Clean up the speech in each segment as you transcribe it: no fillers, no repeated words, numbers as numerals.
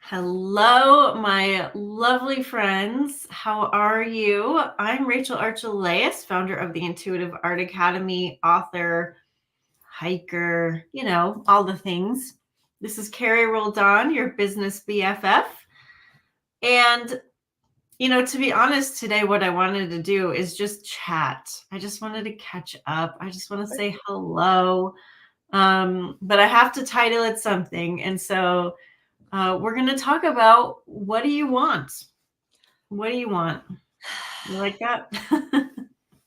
Hello, my lovely friends. How are you? I'm Rachel Archelaus, founder of the Intuitive Art Academy, author, hiker, all the things. This is Carrie Roldan, your business BFF. And, to be honest, today, what I wanted to do is just chat. I just wanted to catch up. I just want to say hello. But I have to title it something. And so we're going to talk about what do you want? What do you want? You like that?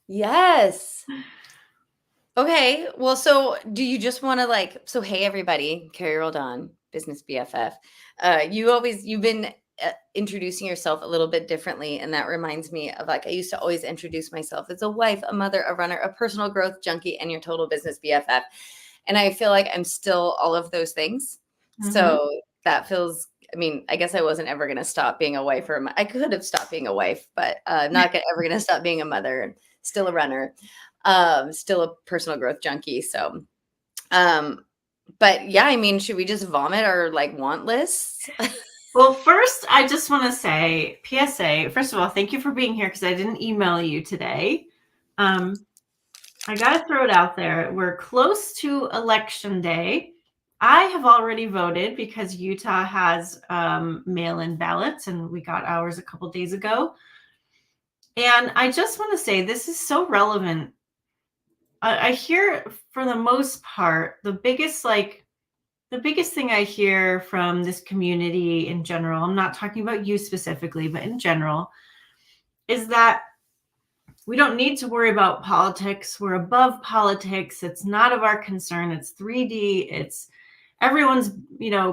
Yes. Okay. Well, so do you just want to hey, everybody, Carrie Roldan, business BFF. You've been introducing yourself a little bit differently. And that reminds me of I used to always introduce myself as a wife, a mother, a runner, a personal growth junkie, and your total business BFF. And I feel like I'm still all of those things. Mm-hmm. So that feels, I guess I wasn't ever going to stop being a wife I could have stopped being a wife, but not ever going to stop being a mother, still a runner, still a personal growth junkie. So, but yeah, should we just vomit our want lists? Well, first, I just want to say PSA. First of all, thank you for being here because I didn't email you today. I got to throw it out there. We're close to election day. I have already voted because Utah has mail-in ballots, and we got ours a couple days ago. And I just want to say this is so relevant. I hear, for the most part, the biggest thing I hear from this community in general, I'm not talking about you specifically, but in general, is that we don't need to worry about politics. We're above politics. It's not of our concern. It's 3D. It's everyone's,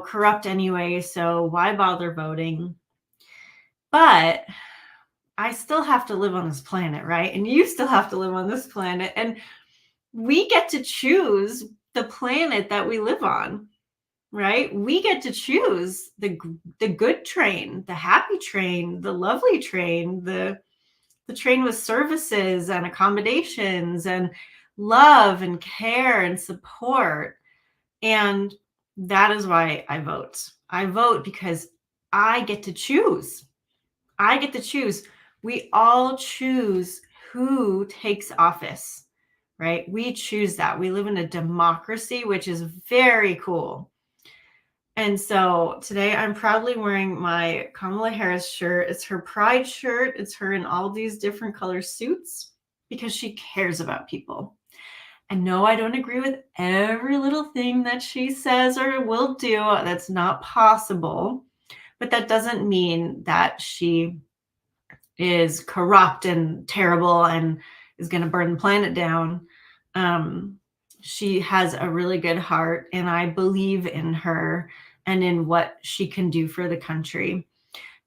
corrupt anyway. So why bother voting? But I still have to live on this planet, right? And you still have to live on this planet. And we get to choose the planet that we live on, right? We get to choose the good train, the happy train, the lovely train, the train with services and accommodations and love and care and support. And that is why I vote. I vote because I get to choose. I get to choose. We all choose who takes office, right? We choose that. We live in a democracy, which is very cool. And so today I'm proudly wearing my Kamala Harris shirt. It's her pride shirt. It's her in all these different color suits because she cares about people. And no, I don't agree with every little thing that she says or will do. That's not possible. But that doesn't mean that she is corrupt and terrible and is going to burn the planet down. She has a really good heart, and I believe in her and in what she can do for the country.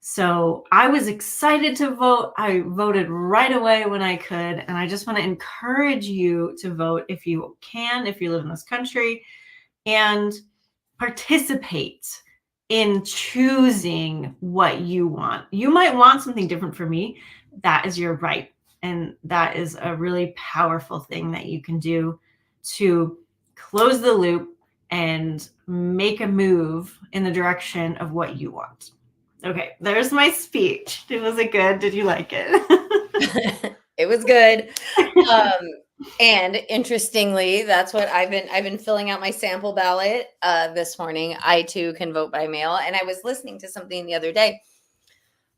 So I was excited to vote. I voted right away when I could. And I just want to encourage you to vote if you can, if you live in this country, and participate in choosing what you want. You might want something different from me. That is your right. And that is a really powerful thing that you can do to close the loop and make a move in the direction of what you want. Okay, there's my speech. Was it good? Did you like it? It was good. And interestingly, that's what I've been filling out my sample ballot this morning. I too can vote by mail. And I was listening to something the other day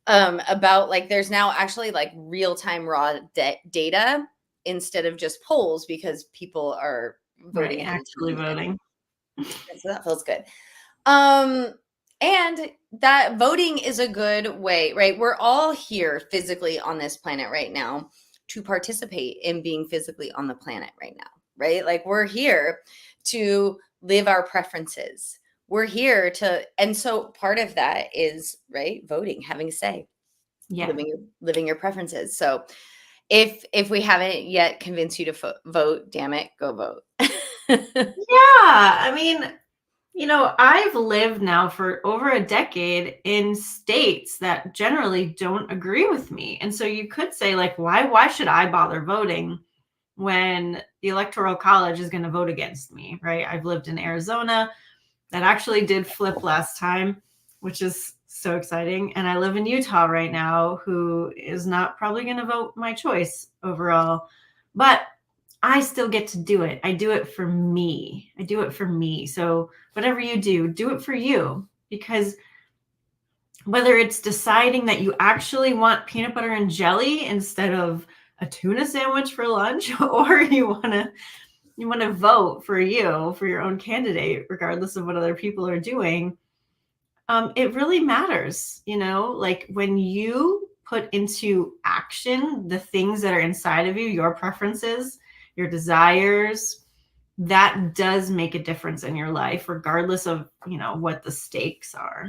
about there's now actually real-time raw data instead of just polls because people are voting. Right, actually voting. So that feels good. And that voting is a good way, right? We're all here physically on this planet right now to participate in being physically on the planet right now, right? We're here to live our preferences. We're here and so part of that is, right, voting, having a say, living your preferences. So if we haven't yet convinced you to vote, damn it, go vote. Yeah, I've lived now for over a decade in states that generally don't agree with me. And so you could say, why should I bother voting when the Electoral College is going to vote against me, right? I've lived in Arizona. That actually did flip last time. which is so exciting. And I live in Utah right now, who is not probably going to vote my choice overall, but I still get to do it. I do it for me. I do it for me. So whatever you do it for you, because whether it's deciding that you actually want peanut butter and jelly instead of a tuna sandwich for lunch, or you want to vote for your own candidate, regardless of what other people are doing, it really matters. Like when you put into action the things that are inside of you, your preferences, your desires, that does make a difference in your life, regardless of, what the stakes are.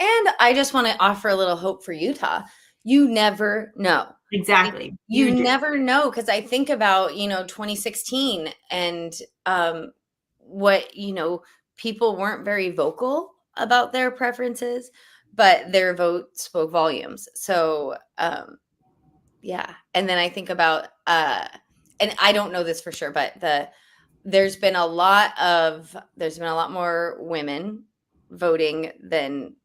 And I just want to offer a little hope for Utah. You never know. Exactly. You never know. Because I think about, 2016 and what, people weren't very vocal about their preferences, but their vote spoke volumes. So, yeah. And then I think about, and I don't know this for sure, but there's been a lot more women voting than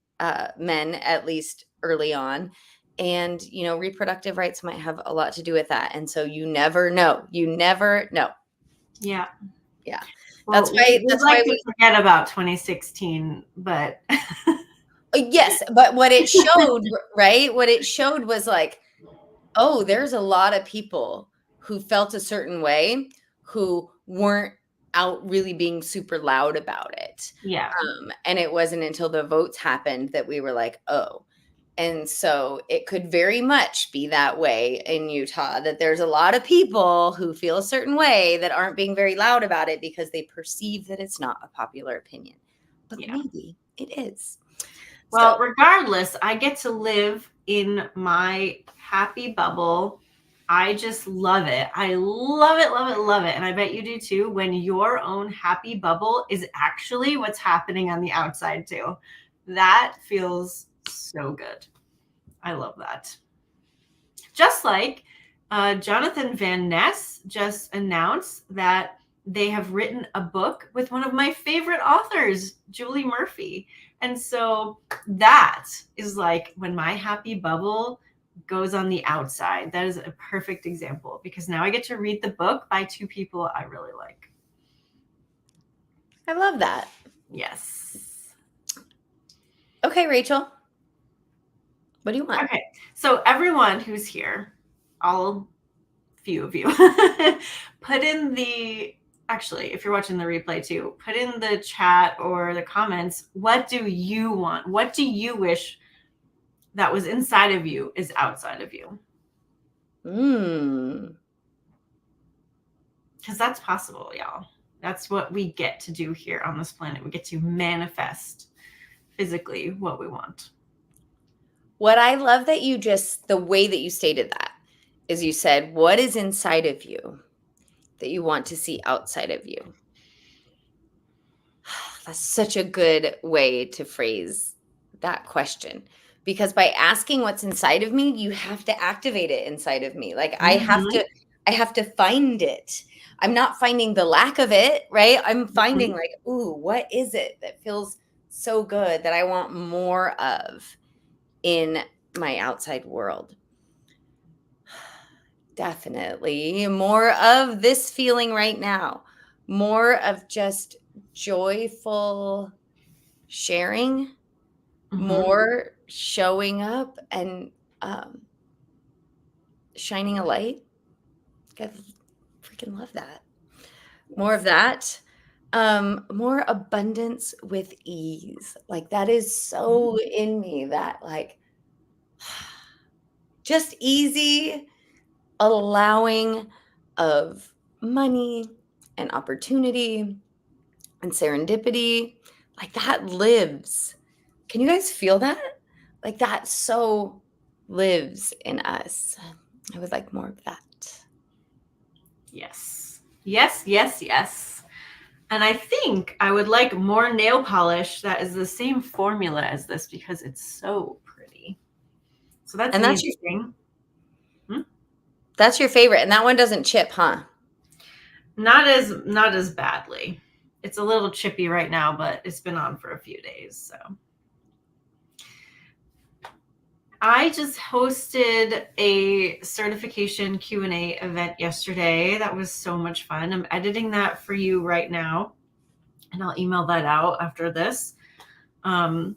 men, at least early on. And, reproductive rights might have a lot to do with that. And so you never know. Yeah. Yeah. Well, That's why we forget about 2016, but yes, but what it showed, right? What it showed was like, oh, there's a lot of people who felt a certain way who weren't out really being super loud about it. yeah. And it wasn't until the votes happened that we were like, oh. And so it could very much be that way in Utah, that there's a lot of people who feel a certain way that aren't being very loud about it because they perceive that it's not a popular opinion. But maybe it is. Well, regardless, I get to live in my happy bubble. I just love it. I love it, love it, love it. And I bet you do too, when your own happy bubble is actually what's happening on the outside too. That feels so good. I love that. Just like Jonathan Van Ness just announced that they have written a book with one of my favorite authors, Julie Murphy. And so that is like when my happy bubble goes on the outside. That is a perfect example, because now I get to read the book by two people I really like. I love that. Yes. Okay, Rachel. What do you want? Okay. So everyone who's here, all few of you, put in the, actually, if you're watching the replay too, put in the chat or the comments, what do you want? What do you wish that was inside of you is outside of you? Because that's possible, y'all. That's what we get to do here on this planet. We get to manifest physically what we want. What I love that the way that you stated that is you said, what is inside of you that you want to see outside of you? That's such a good way to phrase that question. Because by asking what's inside of me, you have to activate it inside of me. Like I have to find it. I'm not finding the lack of it, right? I'm finding like, ooh, what is it that feels so good that I want more of in my outside world? Definitely more of this feeling right now, more of just joyful sharing, more showing up and shining a light. I freaking love that. More of that. More abundance with ease. Like that is so in me, that like just easy allowing of money and opportunity and serendipity. Like that lives. Can you guys feel that? Like that so lives in us. I would like more of that. Yes. Yes, yes, yes. And I think I would like more nail polish that is the same formula as this, because it's so pretty. So that's amazing. That's your favorite. And that one doesn't chip, huh? Not as badly. It's a little chippy right now, but it's been on for a few days. So I just hosted a certification Q&A event yesterday. That was so much fun. I'm editing that for you right now, and I'll email that out after this. And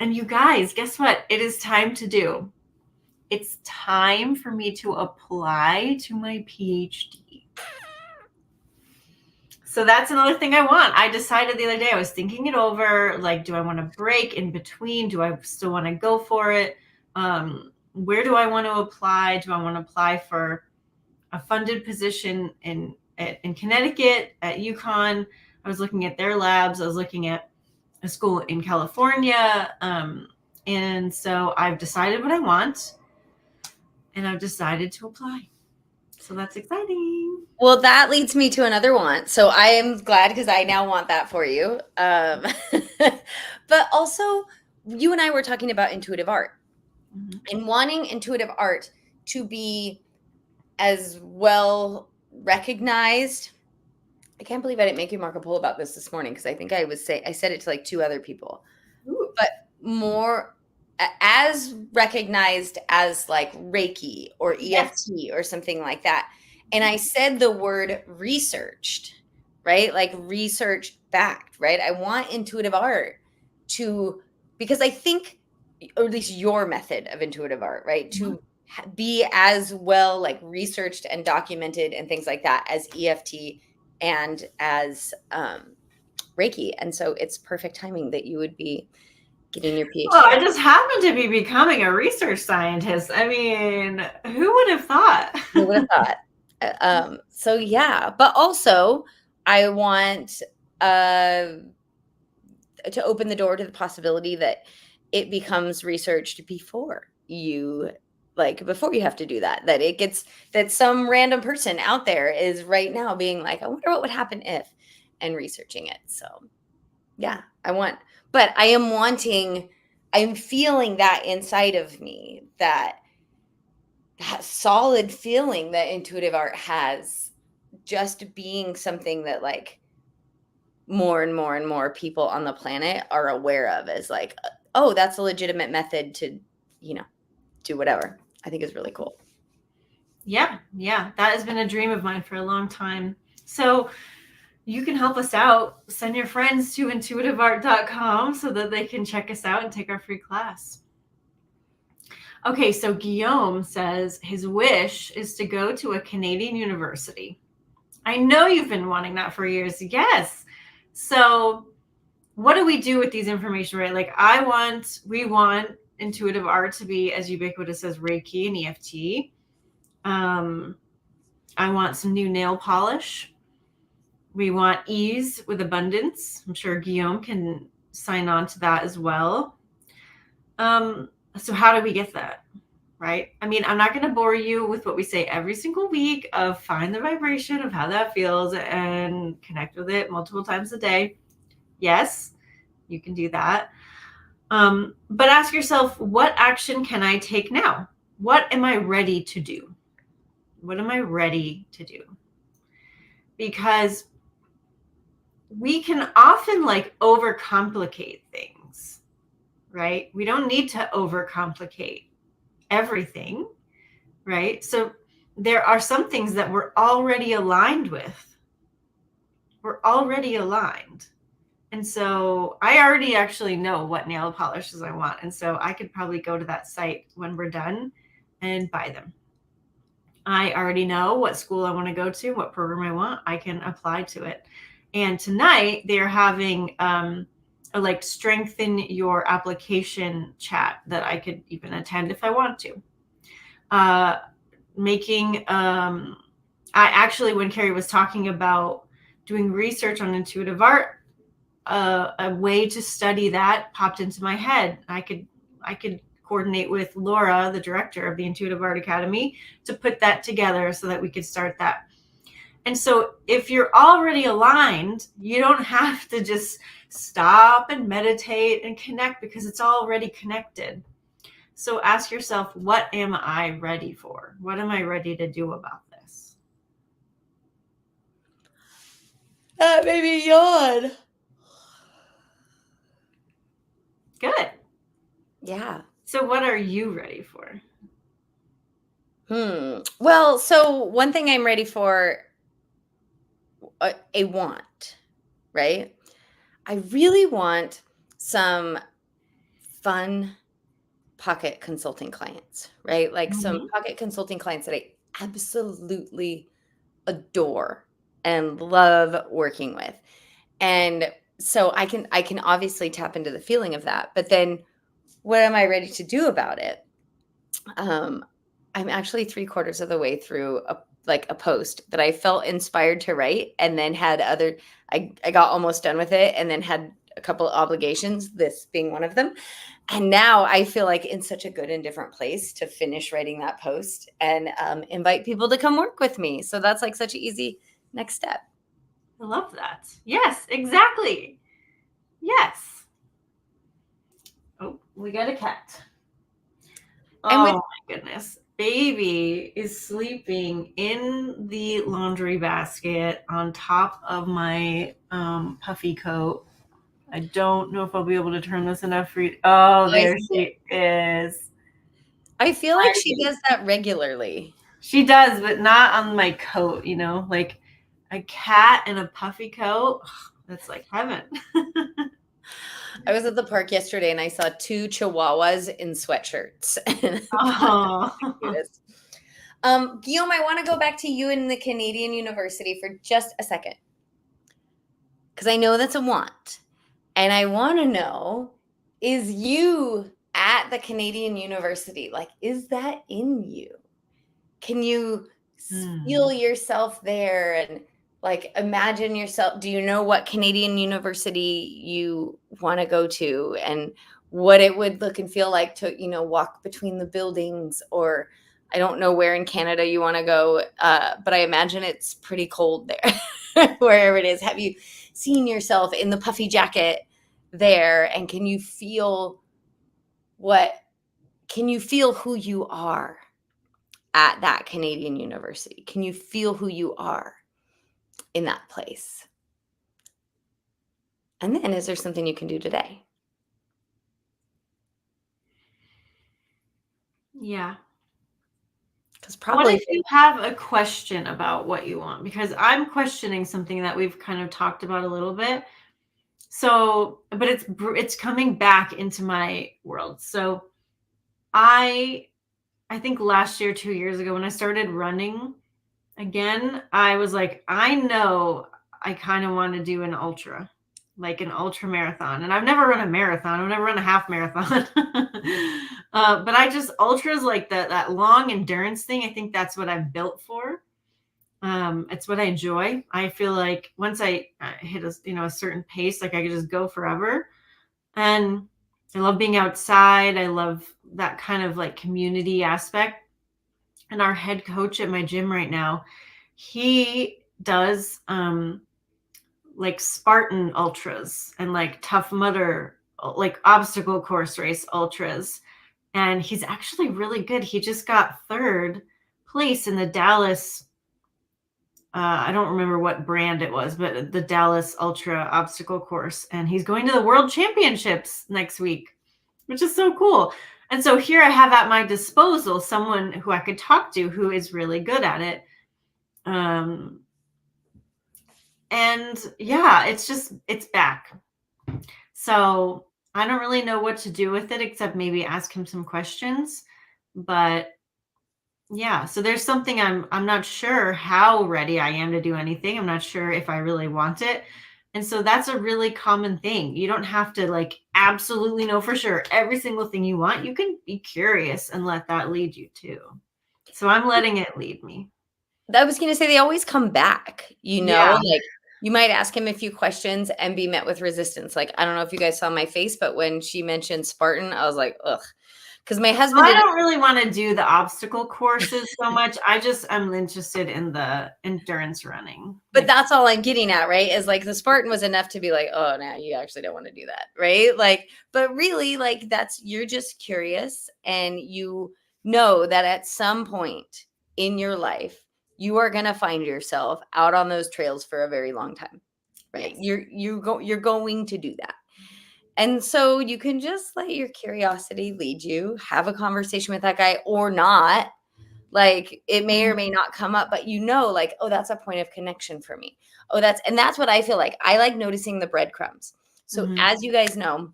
you guys, guess what? It is time to do. It's time for me to apply to my PhD. So that's another thing I want. I decided the other day, I was thinking it over, like, do I want to break in between? Do I still want to go for it? Where do I want to apply? Do I want to apply for a funded position in Connecticut at UConn? I was looking at their labs. I was looking at a school in California. And so I've decided what I want, and I've decided to apply. So that's exciting. Well, that leads me to another want. So I am glad because I now want that for you. But also, you and I were talking about intuitive art and wanting intuitive art to be as well recognized. I can't believe I didn't make you mark a poll about this morning because I think I said it to like 2 other people. Ooh. But more as recognized as like Reiki or EFT or something like that. And I said the word researched, right? Like research backed, right? I want intuitive art to, because I think, or at least your method of intuitive art, right? To be as well like researched and documented and things like that as EFT and as Reiki. And so it's perfect timing that you would be getting your PhD. Well, I just happen to be becoming a research scientist. I mean, who would have thought? Who would have thought? So yeah, but also I want to open the door to the possibility that it becomes researched before you have to do that, that it gets, that some random person out there is right now being like, I wonder what would happen if, and researching it. So yeah, but I'm feeling that inside of me, that solid feeling that intuitive art has, just being something that like more and more and more people on the planet are aware of as like, oh, that's a legitimate method to, do whatever. I think is really cool. Yeah. That has been a dream of mine for a long time. So you can help us out. Send your friends to intuitiveart.com so that they can check us out and take our free class. Okay, so Guillaume says his wish is to go to a Canadian university. I know you've been wanting that for years. Yes. So what do we do with these information, right? Like we want intuitive art to be as ubiquitous as Reiki and EFT. I want some new nail polish. We want ease with abundance. I'm sure Guillaume can sign on to that as well. So how do we get that, right? I mean, I'm not going to bore you with what we say every single week of find the vibration of how that feels and connect with it multiple times a day. Yes, you can do that. But ask yourself, what action can I take now? What am I ready to do? What am I ready to do? Because we can often like overcomplicate things, right? We don't need to overcomplicate everything, right? So there are some things that we're already aligned with. We're already aligned. And so I already actually know what nail polishes I want. And so I could probably go to that site when we're done and buy them. I already know what school I want to go to, what program I want. I can apply to it. And tonight they're having a like strengthen your application chat that I could even attend if I want to. I actually, when Carrie was talking about doing research on intuitive art, a way to study that popped into my head. I could coordinate with Laura, the director of the Intuitive Art Academy, to put that together so that we could start that. And so if you're already aligned, you don't have to just stop and meditate and connect because it's already connected. So ask yourself, what am I ready for? What am I ready to do about this? That made me yawn. Good. Yeah. So what are you ready for? Well, so one thing I'm ready for, a want, right? I really want some fun pocket consulting clients, right? Like some Mhm. pocket consulting clients that I absolutely adore and love working with. And so I can obviously tap into the feeling of that. But then what am I ready to do about it? Um, I'm actually 3/4 of the way through a post that I felt inspired to write, and then had other I got almost done with it and then had a couple of obligations, this being one of them. And now I feel like in such a good and different place to finish writing that post and invite people to come work with me. So that's like such an easy next step. I love that. Yes, exactly. Yes. Oh, we got a cat. And with Oh my goodness. Baby is sleeping in the laundry basket on top of my puffy coat. I don't know if I'll be able to turn this enough for you. Oh, I there see it. she is. I feel like she does that regularly. She does, but not on my coat, like a cat in a puffy coat. That's like heaven. I was at the park yesterday and I saw 2 chihuahuas in sweatshirts. And I thought Oh, the cutest. Guillaume, I want to go back to you in the Canadian University for just a second. Because I know that's a want. And I want to know, is you at the Canadian University? Like, is that in you? Can you feel yourself there and like imagine yourself? Do you know what Canadian University you want to go to and what it would look and feel like to, walk between the buildings? Or I don't know where in Canada you want to go, but I imagine it's pretty cold there, wherever it is. Have you seen yourself in the puffy jacket there? And can you feel who you are at that Canadian university? Can you feel who you are in that place? And then is there something you can do today? yeah. Because What probably if you have a question about what you want? Because I'm questioning something that we've kind of talked about a little bit. So, but it's coming back into my world. So, I think last year, 2 years ago, when I started running again, I was like, I know I kind of want to do an ultra, like an ultra marathon. And I've never run a marathon. I've never run a half marathon. But I just ultras like that long endurance thing. I think that's what I'm built for. It's what I enjoy. I feel like once I hit a certain pace, like I could just go forever. And I love being outside. I love that kind of like community aspect. And our head coach at my gym right now, he does like Spartan ultras and like Tough Mudder, like obstacle course race ultras. And he's actually really good. He just got third place in the Dallas. I don't remember what brand it was, but the Dallas Ultra obstacle course. And he's going to the World Championships next week, which is so cool. And so here I have at my disposal someone who I could talk to who is really good at it. And yeah, it's back. So I don't really know what to do with it except maybe ask him some questions. But yeah, so there's something I'm not sure how ready I am to do anything. I'm not sure if I really want it. And so that's a really common thing. You don't have to like absolutely know for sure every single thing you want. You can be curious and let that lead you too. So I'm letting it lead me. I was going to say they always come back, Yeah. like you might ask him a few questions and be met with resistance. Like, I don't know if you guys saw my face, but when she mentioned Spartan, I was like, ugh. Because my husband I did. don't really want to do the obstacle courses so much. I'm interested in the endurance running. But Like, that's all I'm getting at, right? Is like the Spartan was enough to be like, oh, no, you actually don't want to do that, right? Like, but really, like you're just curious and you know that at some point in your life, you are going to find yourself out on those trails for a very long time, right? yes. You're going to do that. And so you can just let your curiosity lead you, have a conversation with that guy or not. Like it may or may not come up, but like, oh, that's a point of connection for me. Oh, that's what I feel like. I like noticing the breadcrumbs. So as you guys know,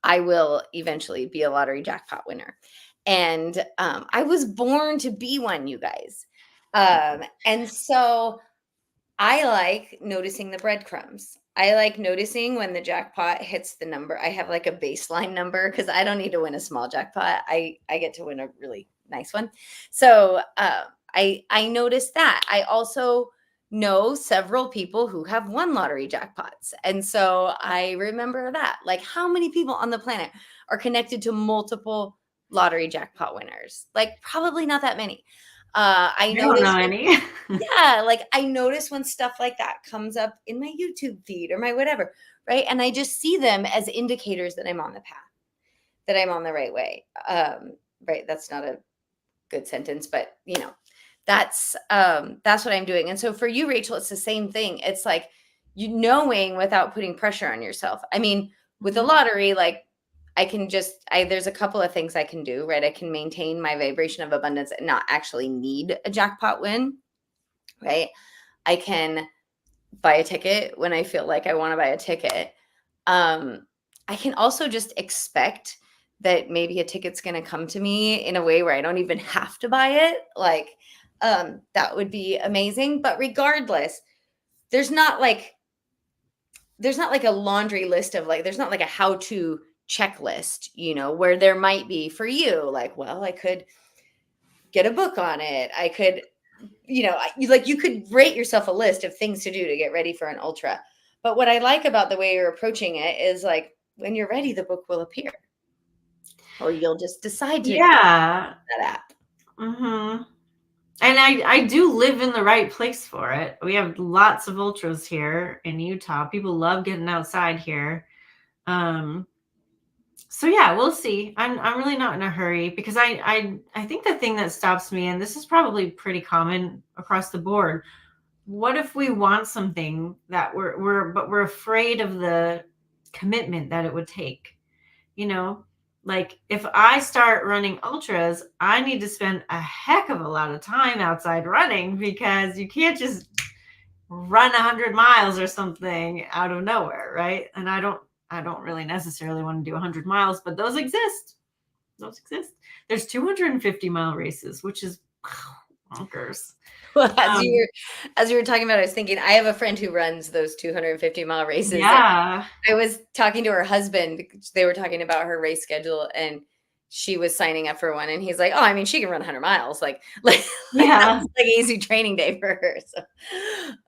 I will eventually be a lottery jackpot winner. And I was born to be one, you guys. And so I like noticing the breadcrumbs. I like noticing when the jackpot hits the number. I have like a baseline number because I don't need to win a small jackpot. I get to win a really nice one. So I noticed that. I also know several people who have won lottery jackpots. And so I remember that. Like, how many people on the planet are connected to multiple lottery jackpot winners? Like, probably not that many. I don't noticed know any. yeah, like I notice when stuff like that comes up in my YouTube feed or my whatever, right? And I just see them as indicators that I'm on the path, that I'm on the right way. Right? That's not a good sentence, but that's what I'm doing. And so for you, Rachel, it's the same thing. It's like you knowing without putting pressure on yourself. I mean, with the lottery, like I can there's a couple of things I can do, right? I can maintain my vibration of abundance and not actually need a jackpot win. Right? I can buy a ticket when I feel like I want to buy a ticket. I can also just expect that maybe a ticket's going to come to me in a way where I don't even have to buy it. Like, that would be amazing. But regardless, there's not like a laundry list of there's not like a how-to checklist, where there might be for you, like, well, I could get a book on it. I could you could rate yourself a list of things to do to get ready for an ultra. But what I like about the way you're approaching it is like when you're ready, the book will appear, or you'll just decide to that app. And I do live in the right place for it. We have lots of ultras here in Utah. People love getting outside here. So yeah, we'll see. I'm really not in a hurry because I think the thing that stops me, and this is probably pretty common across the board, what if we want something that we're afraid of the commitment that it would take? Like if I start running ultras, I need to spend a heck of a lot of time outside running because you can't just run 100 miles or something out of nowhere, right? And I don't really necessarily want to do 100 miles, but those exist. There's 250-mile races, which is bonkers. Well, as you were talking about, I was thinking, I have a friend who runs those 250-mile races. Yeah. I was talking to her husband. They were talking about her race schedule, and she was signing up for one. And he's like, "Oh, I mean, she can run 100 miles. Like Yeah. that's like easy training day for her." So,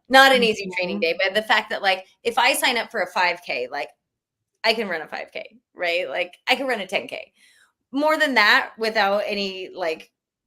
not an easy training day, but the fact that like if I sign up for a 5K, like I can run a 5K, right? Like I can run a 10K. More than that, without any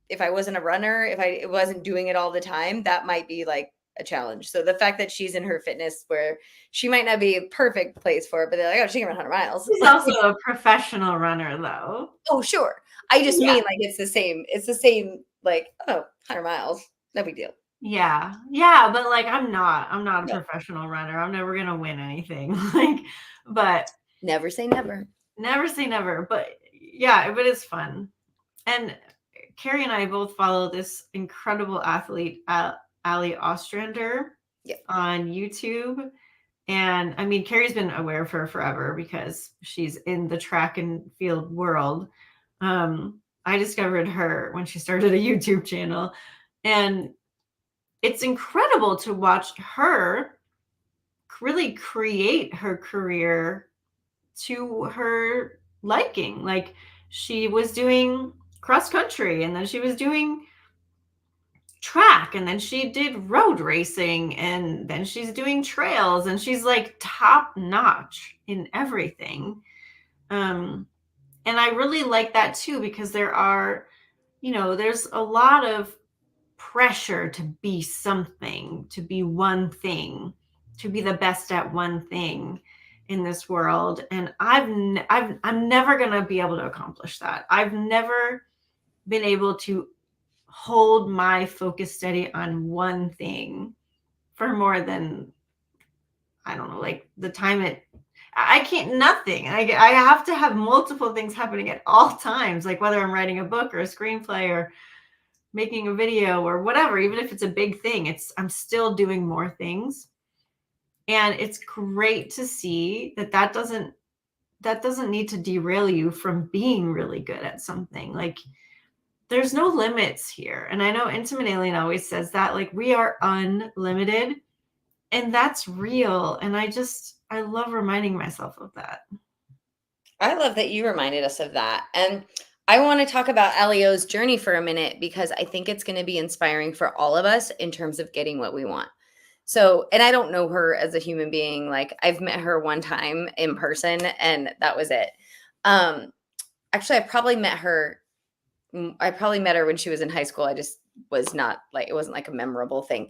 if I wasn't a runner, if I wasn't doing it all the time, that might be like a challenge. So the fact that she's in her fitness where she might not be a perfect place for it, but they're like, oh, she can run 100 miles. She's also a professional runner though. Oh, sure. I just mean like it's the same like, oh, 100 miles. No big deal. Yeah. But like I'm not a professional runner. I'm never gonna win anything. But never say never. Never say never. But yeah, but it's fun. And Carrie and I both follow this incredible athlete, Ali Ostrander, on YouTube. And I mean, Carrie's been aware of her forever because she's in the track and field world. I discovered her when she started a YouTube channel. And it's incredible to watch her really create her career to her liking. Like she was doing cross country, and then she was doing track, and then she did road racing, and then she's doing trails, and she's like top notch in everything. And I really like that too, because there's a lot of pressure to be something, to be one thing, to be the best at one thing in this world. And I'm never going to be able to accomplish that. I've never been able to hold my focus steady on one thing for more than, I don't know, like the time I can't, nothing. I have to have multiple things happening at all times, like whether I'm writing a book or a screenplay or making a video or whatever, even if it's a big thing, I'm still doing more things. And it's great to see that doesn't need to derail you from being really good at something. Like, there's no limits here. And I know Intimate Alien always says that, like, we are unlimited, and that's real. And I love reminding myself of that. I love that you reminded us of that. And I want to talk about Elio's journey for a minute, because I think it's going to be inspiring for all of us in terms of getting what we want. So, and I don't know her as a human being. Like, I've met her one time in person and that was it. Actually, I probably met her when she was in high school. I just was not like, it wasn't like a memorable thing.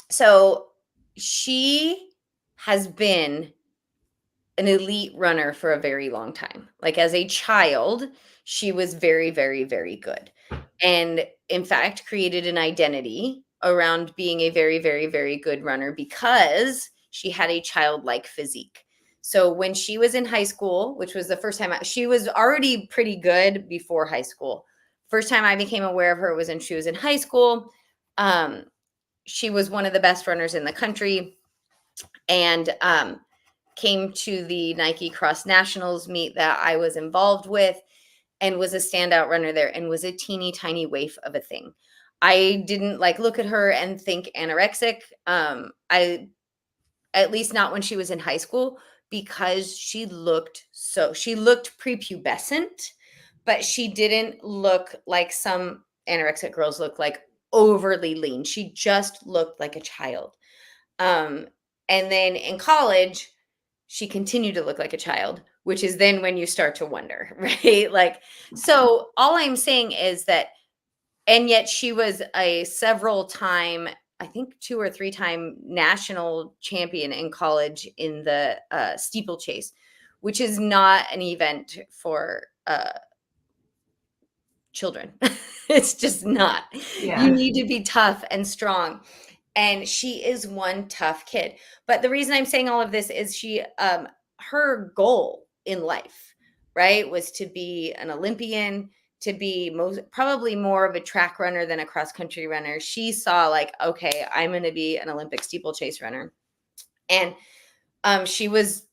So she has been an elite runner for a very long time. Like, as a child, she was very, very, very good. And in fact, created an identity around being a very, very, very good runner because she had a childlike physique. So when she was in high school, which was the first time she was already pretty good before high school. First time I became aware of her was when she was in high school. She was one of the best runners in the country, and came to the Nike Cross Nationals meet that I was involved with, and was a standout runner there, and was a teeny tiny waif of a thing. I didn't like look at her and think anorexic. At least not when she was in high school, because she looked prepubescent, but she didn't look like some anorexic girls look, like overly lean. She just looked like a child. And then in college, she continued to look like a child, which is then when you start to wonder, right? Like, so all I'm saying is that, and yet she was a several time, I think 2 or 3 time national champion in college in the steeplechase, which is not an event for children. It's just not. Yeah. You need to be tough and strong. And she is one tough kid. But the reason I'm saying all of this is her goal in life, right, was to be an Olympian, to be probably more of a track runner than a cross country runner. She saw, like, okay, I'm going to be an Olympic steeplechase runner. And she was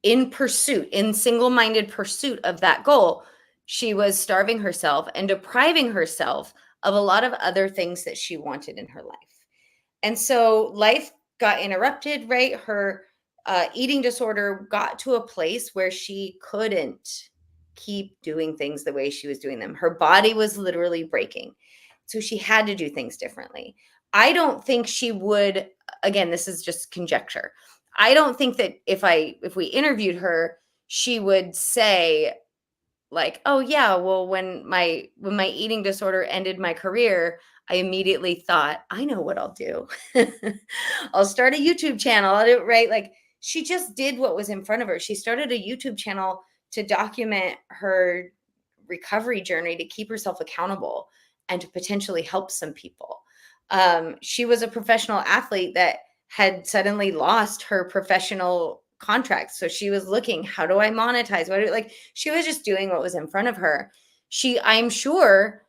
in single-minded pursuit of that goal. She was starving herself and depriving herself of a lot of other things that she wanted in her life. And so life got interrupted, right? Her eating disorder got to a place where she couldn't keep doing things the way she was doing them. Her body was literally breaking. So she had to do things differently. I don't think she would, again, this is just conjecture. I don't think that if we interviewed her, she would say, like, oh yeah, well, when my eating disorder ended my career, I immediately thought, I know what I'll do. I'll start a YouTube channel. I'll do it, right? Like, she just did what was in front of her. She started a YouTube channel to document her recovery journey, to keep herself accountable and to potentially help some people. She was a professional athlete that had suddenly lost her professional contract. So she was looking, how do I monetize? Like, she was just doing what was in front of her. She, I'm sure,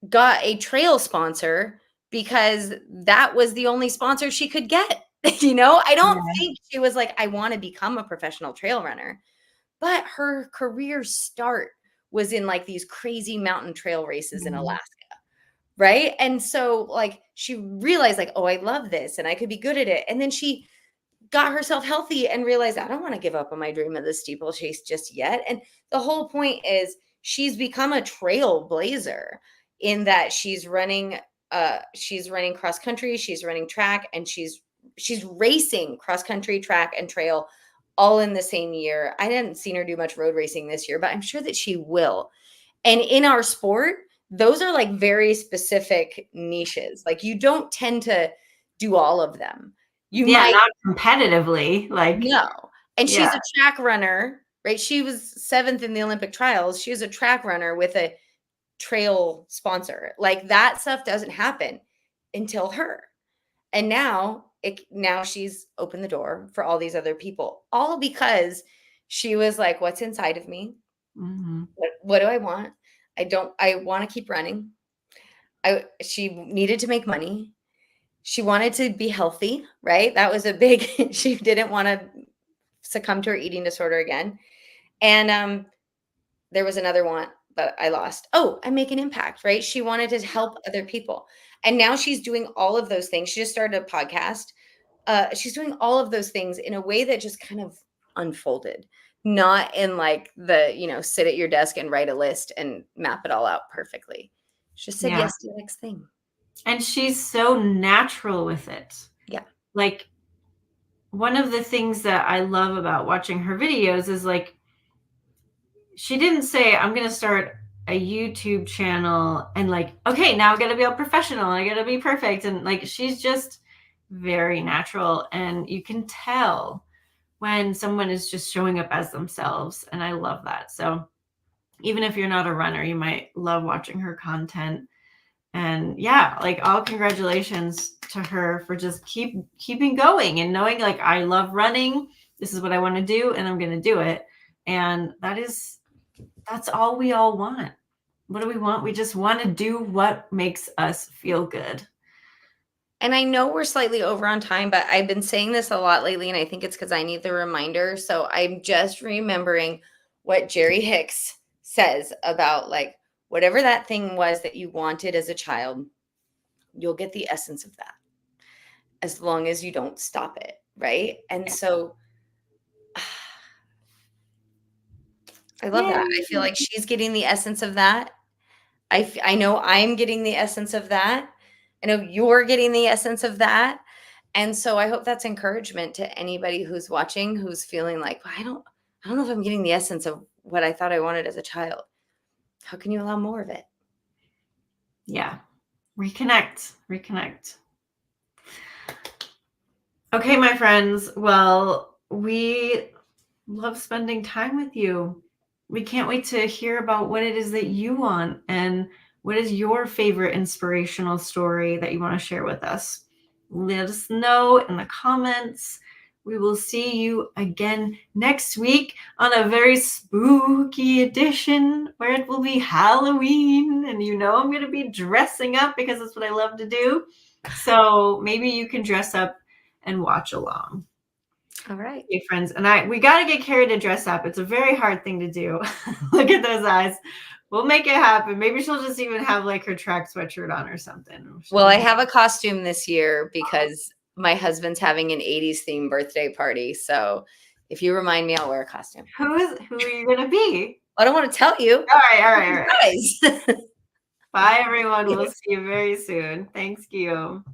got a trail sponsor because that was the only sponsor she could get. I don't think she was like, I want to become a professional trail runner. But her career start was in like these crazy mountain trail races in Alaska. Right. And so, like, she realized, like, oh, I love this and I could be good at it. And then she got herself healthy and realized, I don't want to give up on my dream of the steeplechase just yet. And the whole point is she's become a trailblazer in that she's running cross country, she's running track, and she's racing cross country, track, and trail all in the same year. I hadn't seen her do much road racing this year, but I'm sure that she will. And in our sport, those are like very specific niches. Like, you don't tend to do all of them. You might not competitively, like, no. And she's a track runner, right? She was 7th in the Olympic trials. She was a track runner with a trail sponsor. Like, that stuff doesn't happen until her. And now now she's opened the door for all these other people, all because she was like, what's inside of me? What do I want? I want to keep running. She needed to make money. She wanted to be healthy, right? That was a big, she didn't want to succumb to her eating disorder again. And there was another want, but I lost. Oh, I make an impact, right? She wanted to help other people. And now she's doing all of those things. She just started a podcast. She's doing all of those things in a way that just kind of unfolded, not in like the, sit at your desk and write a list and map it all out perfectly. She just said yes to the next thing. And she's so natural with it. Yeah. Like, one of the things that I love about watching her videos is like, she didn't say, I'm going to start a YouTube channel and like, okay, now I got to be all professional. I got to be perfect. And like, she's just very natural. And you can tell when someone is just showing up as themselves. And I love that. So even if you're not a runner, you might love watching her content. And yeah, like, all congratulations to her for just keeping going and knowing like, I love running. This is what I want to do and I'm going to do it. And that's all we all want. What do we want? We just want to do what makes us feel good. And I know we're slightly over on time, but I've been saying this a lot lately, and I think it's because I need the reminder. So I'm just remembering what Jerry Hicks says about like, whatever that thing was that you wanted as a child, you'll get the essence of that as long as you don't stop it, right? And so I love that. I feel like she's getting the essence of that. I know I'm getting the essence of that. I know you're getting the essence of that. And so I hope that's encouragement to anybody who's watching, who's feeling like, well, I don't know if I'm getting the essence of what I thought I wanted as a child. How can you allow more of it? Yeah. Reconnect. Okay, my friends. Well, we love spending time with you. We can't wait to hear about what it is that you want and what is your favorite inspirational story that you want to share with us. Let us know in the comments. We will see you again next week on a very spooky edition where it will be Halloween. And I'm going to be dressing up because that's what I love to do. So maybe you can dress up and watch along. All right. Okay, friends. And we got to get Carrie to dress up. It's a very hard thing to do. Look at those eyes. We'll make it happen. Maybe she'll just even have like her track sweatshirt on or something. Well, I have a costume this year because my husband's having an 80s themed birthday party. So if you remind me, I'll wear a costume. Who are you going to be? I don't want to tell you. All right. Guys. Bye, everyone. We'll see you very soon. Thanks, Guillaume.